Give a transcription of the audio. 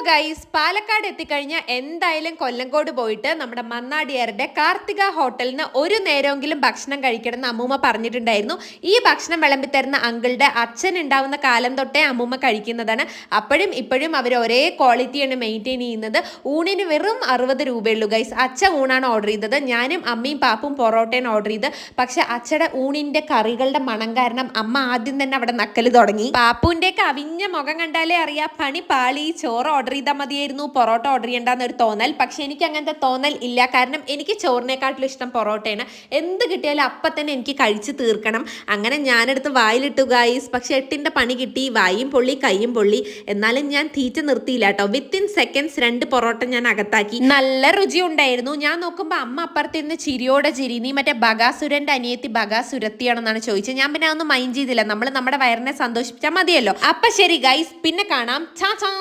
Guys, Palakkad എത്തിക്കഴിഞ്ഞാൽ എന്തായാലും കൊല്ലങ്കോട് പോയിട്ട് നമ്മുടെ മന്നാടിയാരുടെ കാർത്തിക ഹോട്ടലിൽ നിന്ന് ഒരു നേരമെങ്കിലും ഭക്ഷണം കഴിക്കണം എന്ന് അമ്മൂമ്മ പറഞ്ഞിട്ടുണ്ടായിരുന്നു. ഈ ഭക്ഷണം വിളമ്പി തരുന്ന അങ്കിളുടെ അച്ഛൻ ഉണ്ടാവുന്ന കാലം തൊട്ടേ അമ്മൂമ്മ കഴിക്കുന്നതാണ്. അപ്പോഴും ഇപ്പോഴും അവർ ഒരേ ക്വാളിറ്റിയാണ് മെയിൻറ്റെയിൻ ചെയ്യുന്നത്. ഊണിന് വെറും 60 രൂപയുള്ളൂ ഗൈസ്. അച്ഛ ഊണാണ് ഓർഡർ ചെയ്തത്. ഞാനും അമ്മയും പാപ്പും പൊറോട്ടയാണ് ഓർഡർ ചെയ്ത്. പക്ഷെ അച്ഛയുടെ ഊണിന്റെ കറികളുടെ മണം കാരണം അമ്മ ആദ്യം തന്നെ അവിടെ നക്കല് തുടങ്ങി. പാപ്പുവിന്റെ കവിഞ്ഞ മുഖം കണ്ടാലേ അറിയാം പണി പാളി. ചോറ് ഓർഡർ ചെയ്താൽ മതിയായിരുന്നു, പൊറോട്ട ഓർഡർ ചെയ്യേണ്ടെന്നൊരു തോന്നൽ. പക്ഷെ എനിക്ക് അങ്ങനത്തെ തോന്നൽ ഇല്ല. കാരണം എനിക്ക് ചോറിനെക്കാട്ടിലും ഇഷ്ടം പൊറോട്ടയാണ്. എന്ത് കിട്ടിയാലും അപ്പം തന്നെ എനിക്ക് കഴിച്ച് തീർക്കണം. അങ്ങനെ ഞാനെടുത്ത് വായിലിട്ടു ഗൈസ്. പക്ഷെ 8ന്റെ പണി കിട്ടി. വായും പൊള്ളി, കൈയും പൊള്ളി. എന്നാലും ഞാൻ തീറ്റ നിർത്തിയില്ല കേട്ടോ. വിത്തിൻ സെക്കൻഡ്സ് 2 പൊറോട്ട ഞാൻ അകത്താക്കി. നല്ല രുചി ഉണ്ടായിരുന്നു. ഞാൻ നോക്കുമ്പോൾ അമ്മ അപ്പുറത്തിരുന്ന് ചിരിയോടെ ചിരി. നീ മറ്റേ ബഗാസുരന്റെ അനിയത്തി ബഗാസുരത്തിയാണെന്നാണ് ചോദിച്ചത്. ഞാൻ പിന്നെ അതൊന്നും മൈൻഡ് ചെയ്തില്ല. നമ്മൾ നമ്മുടെ വയറിനെ സന്തോഷിപ്പിച്ചാൽ മതിയല്ലോ. അപ്പൊ ശരി ഗൈസ്, പിന്നെ കാണാം. ചാ ചാ.